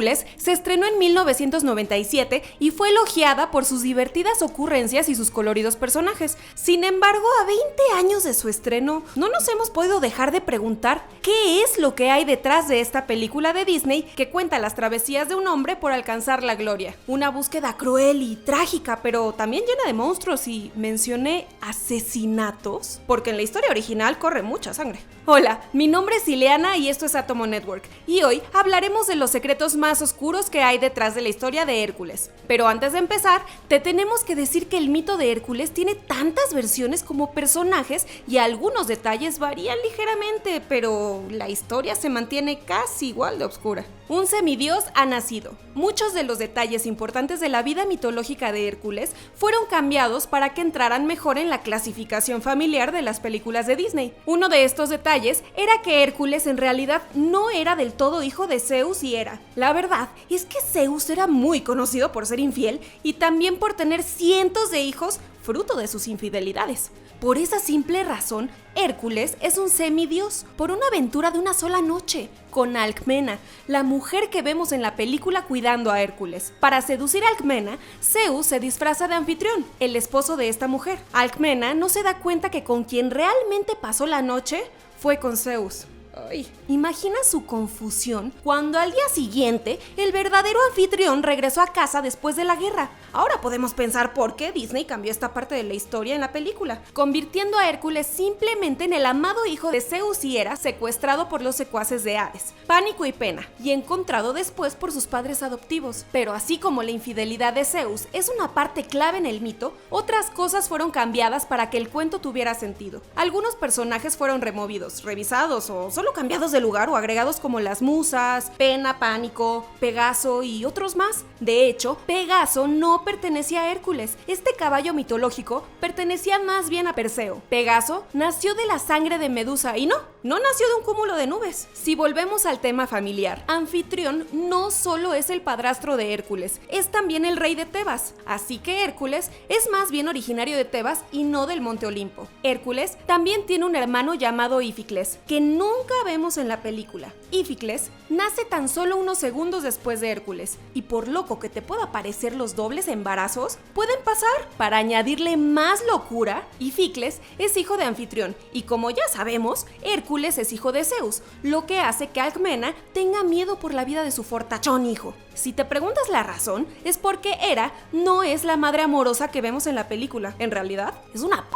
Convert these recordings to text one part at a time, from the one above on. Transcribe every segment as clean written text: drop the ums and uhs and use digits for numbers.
Hércules se estrenó en 1997 y fue elogiada por sus divertidas ocurrencias y sus coloridos personajes. Sin embargo, a 20 años de su estreno, no nos hemos podido dejar de preguntar qué es lo que hay detrás de esta película de Disney que cuenta las travesías de un hombre por alcanzar la gloria. Una búsqueda cruel y trágica, pero también llena de monstruos, y mencioné asesinatos porque en la historia original corre mucha sangre. Hola, mi nombre es Ileana y esto es Atomo Network, y hoy hablaremos de los secretos más oscuros que hay detrás de la historia de Hércules. Pero antes de empezar, te tenemos que decir que el mito de Hércules tiene tantas versiones como personajes y algunos detalles varían ligeramente, pero la historia se mantiene casi igual de oscura. Un semidios ha nacido. Muchos de los detalles importantes de la vida mitológica de Hércules fueron cambiados para que entraran mejor en la clasificación familiar de las películas de Disney. Uno de estos detalles era que Hércules en realidad no era del todo hijo de Zeus y Hera. La verdad es que Zeus era muy conocido por ser infiel y también por tener cientos de hijos fruto de sus infidelidades. Por esa simple razón, Hércules es un semidios por una aventura de una sola noche, con Alcmena, la mujer que vemos en la película cuidando a Hércules. Para seducir a Alcmena, Zeus se disfraza de Anfitrión, el esposo de esta mujer. Alcmena no se da cuenta que con quien realmente pasó la noche fue con Zeus. Ay. Imagina su confusión cuando al día siguiente el verdadero anfitrión regresó a casa después de la guerra. Ahora podemos pensar por qué Disney cambió esta parte de la historia en la película, convirtiendo a Hércules simplemente en el amado hijo de Zeus y Hera, secuestrado por los secuaces de Hades, Pánico y Pena, y encontrado después por sus padres adoptivos. Pero así como la infidelidad de Zeus es una parte clave en el mito, otras cosas fueron cambiadas para que el cuento tuviera sentido. Algunos personajes fueron removidos, revisados o solo cambiados de lugar o agregados, como las musas, Pena, Pánico, Pegaso y otros más. De hecho, Pegaso no pertenecía a Hércules. Este caballo mitológico pertenecía más bien a Perseo. Pegaso nació de la sangre de Medusa y no nació de un cúmulo de nubes. Si volvemos al tema familiar, Anfitrión no solo es el padrastro de Hércules, es también el rey de Tebas. Así que Hércules es más bien originario de Tebas y no del Monte Olimpo. Hércules también tiene un hermano llamado Íficles, que nunca vemos en la película. Íficles nace tan solo unos segundos después de Hércules, y por loco que te pueda parecer, los dobles embarazos pueden pasar. Para añadirle más locura, Íficles es hijo de Anfitrión, y como ya sabemos, Hércules es hijo de Zeus, lo que hace que Alcmena tenga miedo por la vida de su fortachón hijo. Si te preguntas la razón, es porque Hera no es la madre amorosa que vemos en la película. En realidad, es una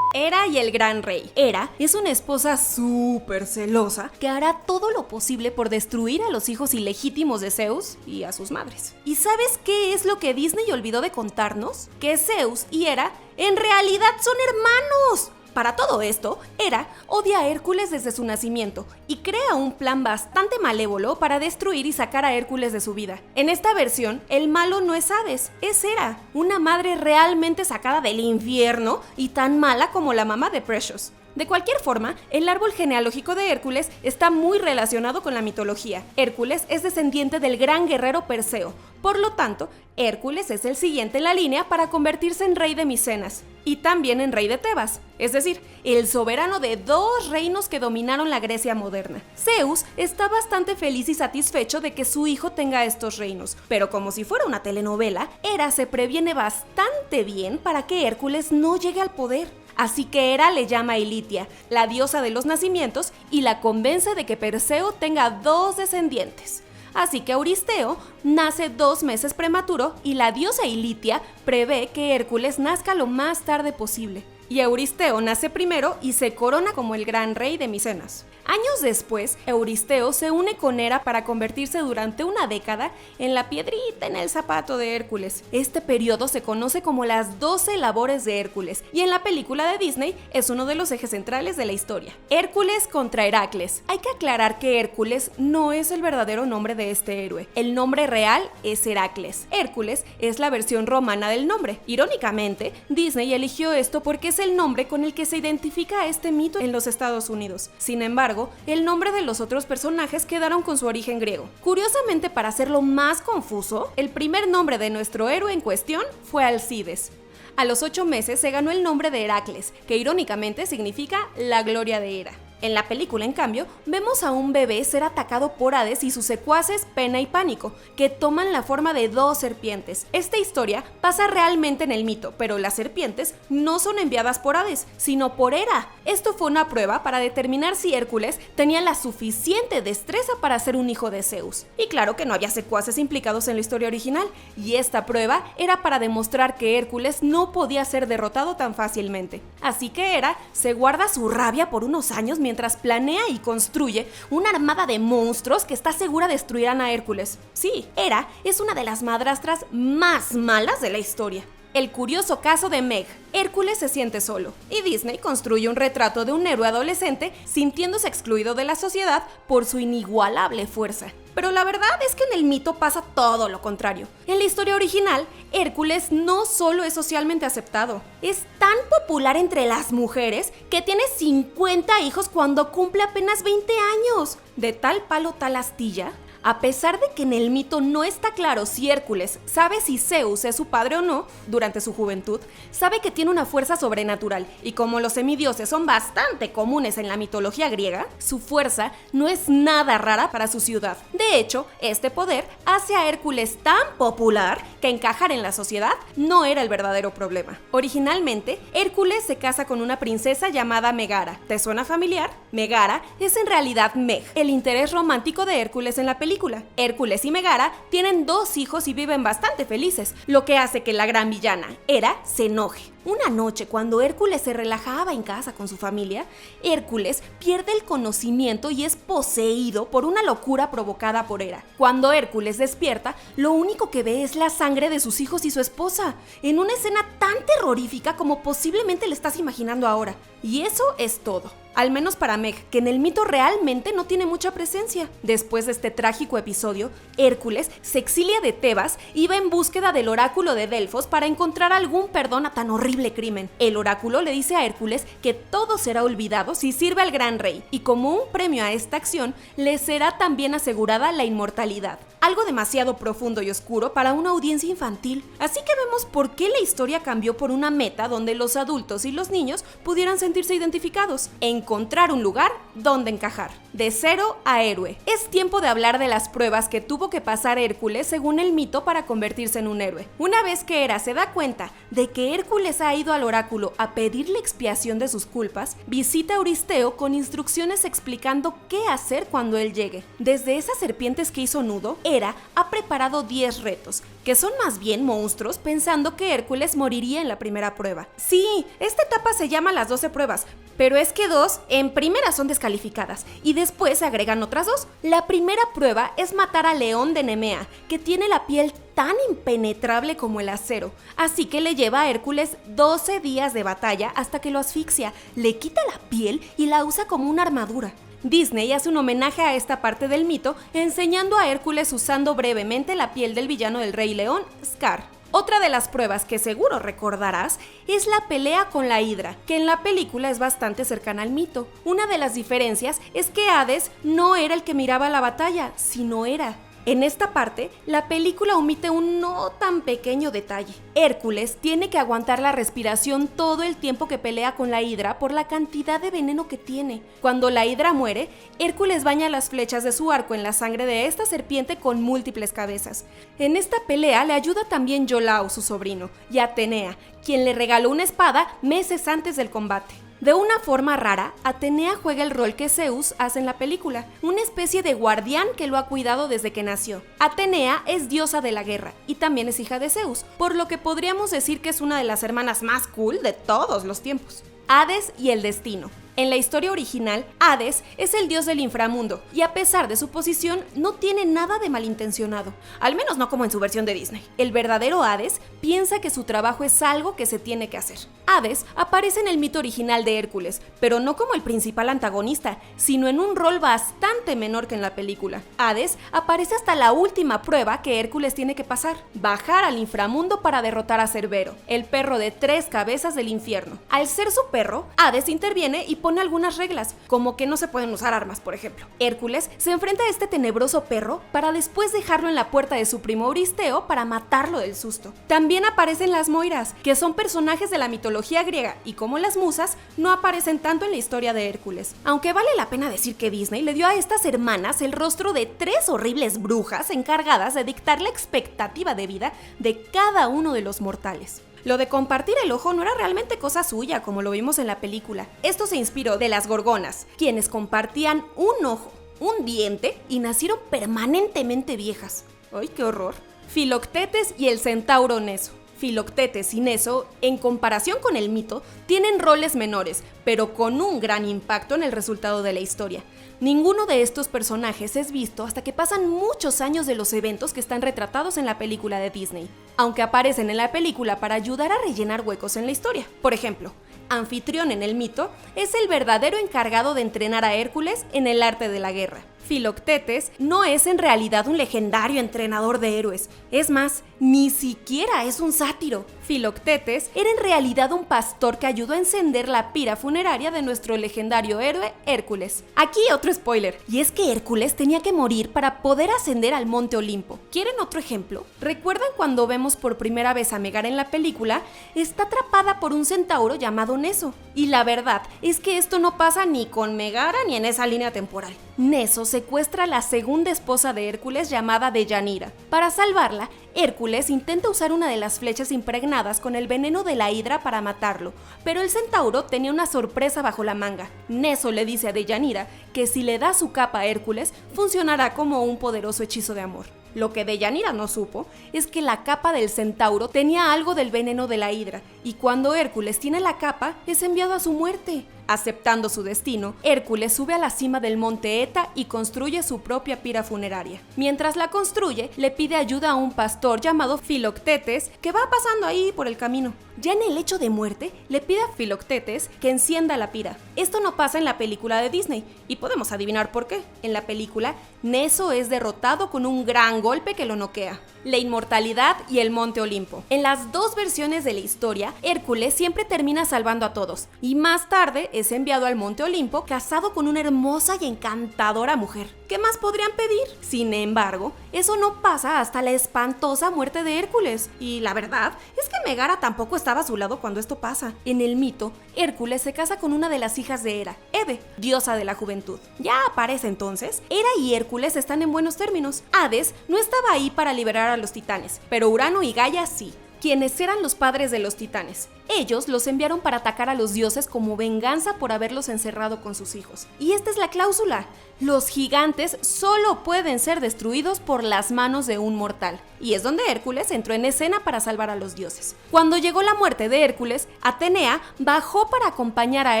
Hera y el gran rey. Hera es una esposa súper celosa que hará todo lo posible por destruir a los hijos ilegítimos de Zeus y a sus madres. ¿Y sabes qué es lo que Disney olvidó de contarnos? Que Zeus y Hera en realidad son hermanos. Para todo esto, Hera odia a Hércules desde su nacimiento y crea un plan bastante malévolo para destruir y sacar a Hércules de su vida. En esta versión, el malo no es Hades, es Hera, una madre realmente sacada del infierno y tan mala como la mamá de Precious. De cualquier forma, el árbol genealógico de Hércules está muy relacionado con la mitología. Hércules es descendiente del gran guerrero Perseo, por lo tanto, Hércules es el siguiente en la línea para convertirse en rey de Micenas y también en rey de Tebas, es decir, el soberano de dos reinos que dominaron la Grecia moderna. Zeus está bastante feliz y satisfecho de que su hijo tenga estos reinos, pero como si fuera una telenovela, Hera se previene bastante bien para que Hércules no llegue al poder. Así que Hera le llama a Ilitia, la diosa de los nacimientos, y la convence de que Perseo tenga dos descendientes. Así que Euristeo nace 2 meses prematuro y la diosa Ilitia prevé que Hércules nazca lo más tarde posible. Y Euristeo nace primero y se corona como el gran rey de Micenas. Años después, Euristeo se une con Hera para convertirse durante una década en la piedrita en el zapato de Hércules. Este periodo se conoce como las 12 labores de Hércules y en la película de Disney es uno de los ejes centrales de la historia. Hércules contra Heracles. Hay que aclarar que Hércules no es el verdadero nombre de este héroe. El nombre real es Heracles. Hércules es la versión romana del nombre. Irónicamente, Disney eligió esto porque es el nombre con el que se identifica a este mito en los Estados Unidos. Sin embargo, el nombre de los otros personajes quedaron con su origen griego. Curiosamente, para hacerlo más confuso, el primer nombre de nuestro héroe en cuestión fue Alcides. A los 8 meses se ganó el nombre de Heracles, que irónicamente significa la gloria de Hera. En la película, en cambio, vemos a un bebé ser atacado por Hades y sus secuaces Pena y Pánico, que toman la forma de dos serpientes. Esta historia pasa realmente en el mito, pero las serpientes no son enviadas por Hades, sino por Hera. Esto fue una prueba para determinar si Hércules tenía la suficiente destreza para ser un hijo de Zeus. Y claro que no había secuaces implicados en la historia original, y esta prueba era para demostrar que Hércules no podía ser derrotado tan fácilmente. Así que Hera se guarda su rabia por unos años mientras planea y construye una armada de monstruos que está segura destruirán a Hércules. Sí, Hera es una de las madrastras más malas de la historia. El curioso caso de Meg. Hércules se siente solo, y Disney construye un retrato de un héroe adolescente sintiéndose excluido de la sociedad por su inigualable fuerza. Pero la verdad es que en el mito pasa todo lo contrario. En la historia original, Hércules no solo es socialmente aceptado, es tan popular entre las mujeres que tiene 50 hijos cuando cumple apenas 20 años. De tal palo tal astilla. A pesar de que en el mito no está claro si Hércules sabe si Zeus es su padre o no, durante su juventud, sabe que tiene una fuerza sobrenatural, y como los semidioses son bastante comunes en la mitología griega, su fuerza no es nada rara para su ciudad. De hecho, este poder hace a Hércules tan popular que encajar en la sociedad no era el verdadero problema. Originalmente, Hércules se casa con una princesa llamada Megara. ¿Te suena familiar? Megara es en realidad Meg, el interés romántico de Hércules en la película. Hércules y Megara tienen 2 hijos y viven bastante felices, lo que hace que la gran villana, Hera, se enoje. Una noche, cuando Hércules se relajaba en casa con su familia, Hércules pierde el conocimiento y es poseído por una locura provocada por Hera. Cuando Hércules despierta, lo único que ve es la sangre de sus hijos y su esposa, en una escena tan terrorífica como posiblemente le estás imaginando ahora. Y eso es todo. Al menos para Meg, que en el mito realmente no tiene mucha presencia. Después de este trágico episodio, Hércules se exilia de Tebas y va en búsqueda del oráculo de Delfos para encontrar algún perdón a tan horrible crimen. El oráculo le dice a Hércules que todo será olvidado si sirve al gran rey, y como un premio a esta acción, le será también asegurada la inmortalidad. Algo demasiado profundo y oscuro para una audiencia infantil. Así que vemos por qué la historia cambió por una meta donde los adultos y los niños pudieran sentirse identificados. Encontrar un lugar donde encajar. De cero a héroe. Es tiempo de hablar de las pruebas que tuvo que pasar Hércules según el mito para convertirse en un héroe. Una vez que Hera se da cuenta de que Hércules ha ido al oráculo a pedirle expiación de sus culpas, visita a Euristeo con instrucciones explicando qué hacer cuando él llegue. Desde esas serpientes que hizo nudo, Hera ha preparado 10 retos, que son más bien monstruos, pensando que Hércules moriría en la primera prueba. Sí, esta etapa se llama las 12 pruebas, pero es que 2 en primera son descalificadas y después se agregan otras 2. La primera prueba es matar al león de Nemea, que tiene la piel tan impenetrable como el acero, así que le lleva a Hércules 12 días de batalla hasta que lo asfixia, le quita la piel y la usa como una armadura. Disney hace un homenaje a esta parte del mito, enseñando a Hércules usando brevemente la piel del villano del Rey León, Scar. Otra de las pruebas que seguro recordarás es la pelea con la Hidra, que en la película es bastante cercana al mito. Una de las diferencias es que Hades no era el que miraba la batalla, sino Hera. En esta parte, la película omite un no tan pequeño detalle. Hércules tiene que aguantar la respiración todo el tiempo que pelea con la Hidra por la cantidad de veneno que tiene. Cuando la Hidra muere, Hércules baña las flechas de su arco en la sangre de esta serpiente con múltiples cabezas. En esta pelea le ayuda también Iolao, su sobrino, y Atenea, quien le regaló una espada meses antes del combate. De una forma rara, Atenea juega el rol que Zeus hace en la película, una especie de guardián que lo ha cuidado desde que nació. Atenea es diosa de la guerra y también es hija de Zeus, por lo que podríamos decir que es una de las hermanas más cool de todos los tiempos. Hades y el destino. En la historia original, Hades es el dios del inframundo y a pesar de su posición no tiene nada de malintencionado, al menos no como en su versión de Disney. El verdadero Hades piensa que su trabajo es algo que se tiene que hacer. Hades aparece en el mito original de Hércules, pero no como el principal antagonista, sino en un rol bastante menor que en la película. Hades aparece hasta la última prueba que Hércules tiene que pasar: bajar al inframundo para derrotar a Cerbero, el perro de 3 cabezas del infierno. Al ser su perro, Hades interviene y pone algunas reglas, como que no se pueden usar armas, por ejemplo. Hércules se enfrenta a este tenebroso perro para después dejarlo en la puerta de su primo Euristeo para matarlo del susto. También aparecen las Moiras, que son personajes de la mitología griega y como las musas, no aparecen tanto en la historia de Hércules. Aunque vale la pena decir que Disney le dio a estas hermanas el rostro de 3 horribles brujas encargadas de dictar la expectativa de vida de cada uno de los mortales. Lo de compartir el ojo no era realmente cosa suya, como lo vimos en la película. Esto se inspiró de las gorgonas, quienes compartían un ojo, un diente y nacieron permanentemente viejas. ¡Ay, qué horror! Filoctetes y el centauro Neso. Filoctetes y Neso, en comparación con el mito, tienen roles menores, pero con un gran impacto en el resultado de la historia. Ninguno de estos personajes es visto hasta que pasan muchos años de los eventos que están retratados en la película de Disney, aunque aparecen en la película para ayudar a rellenar huecos en la historia. Por ejemplo, Anfitrión en el mito es el verdadero encargado de entrenar a Hércules en el arte de la guerra. Filoctetes no es en realidad un legendario entrenador de héroes, es más, ni siquiera es un sátiro. Filoctetes era en realidad un pastor que ayudó a encender la pira funeraria de nuestro legendario héroe Hércules. Aquí otro spoiler, y es que Hércules tenía que morir para poder ascender al Monte Olimpo. ¿Quieren otro ejemplo? ¿Recuerdan cuando vemos por primera vez a Megara en la película? Está atrapada por un centauro llamado Neso. Y la verdad es que esto no pasa ni con Megara ni en esa línea temporal. Neso secuestra a la segunda esposa de Hércules llamada Deyanira. Para salvarla, Hércules intenta usar una de las flechas impregnadas con el veneno de la hidra para matarlo, pero el centauro tenía una sorpresa bajo la manga. Neso le dice a Deyanira que si le da su capa a Hércules, funcionará como un poderoso hechizo de amor. Lo que Deyanira no supo es que la capa del centauro tenía algo del veneno de la hidra, y cuando Hércules tiene la capa, es enviado a su muerte. Aceptando su destino, Hércules sube a la cima del monte Eta y construye su propia pira funeraria. Mientras la construye, le pide ayuda a un pastor llamado Filoctetes que va pasando ahí por el camino. Ya en el lecho de muerte, le pide a Filoctetes que encienda la pira. Esto no pasa en la película de Disney, y podemos adivinar por qué. En la película, Neso es derrotado con un gran golpe que lo noquea. La inmortalidad y el Monte Olimpo. En las dos versiones de la historia, Hércules siempre termina salvando a todos, y más tarde es enviado al Monte Olimpo casado con una hermosa y encantadora mujer. ¿Qué más podrían pedir? Sin embargo, eso no pasa hasta la espantosa muerte de Hércules. Y la verdad es que Megara tampoco estaba a su lado cuando esto pasa. En el mito, Hércules se casa con una de las hijas de Hera, Hebe, diosa de la juventud. Ya aparece entonces, Hera y Hércules están en buenos términos. Hades no estaba ahí para liberar a los titanes, pero Urano y Gaia sí, quienes eran los padres de los titanes. Ellos los enviaron para atacar a los dioses como venganza por haberlos encerrado con sus hijos. Y esta es la cláusula: los gigantes solo pueden ser destruidos por las manos de un mortal. Y es donde Hércules entró en escena para salvar a los dioses. Cuando llegó la muerte de Hércules, Atenea bajó para acompañar a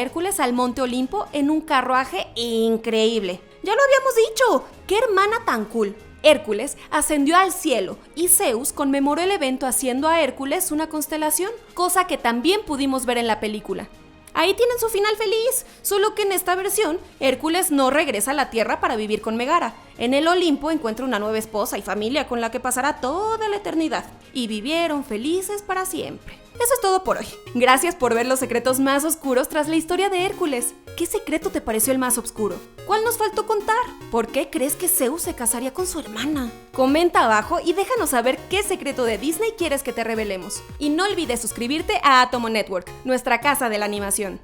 Hércules al Monte Olimpo en un carruaje increíble. ¡Ya lo habíamos dicho! ¡Qué hermana tan cool! Hércules ascendió al cielo y Zeus conmemoró el evento haciendo a Hércules una constelación, cosa que también pudimos ver en la película. Ahí tienen su final feliz, solo que en esta versión, Hércules no regresa a la Tierra para vivir con Megara. En el Olimpo encuentra una nueva esposa y familia con la que pasará toda la eternidad. Y vivieron felices para siempre. Eso es todo por hoy. Gracias por ver los secretos más oscuros tras la historia de Hércules. ¿Qué secreto te pareció el más oscuro? ¿Cuál nos faltó contar? ¿Por qué crees que Zeus se casaría con su hermana? Comenta abajo y déjanos saber qué secreto de Disney quieres que te revelemos. Y no olvides suscribirte a Atomo Network, nuestra casa de la animación.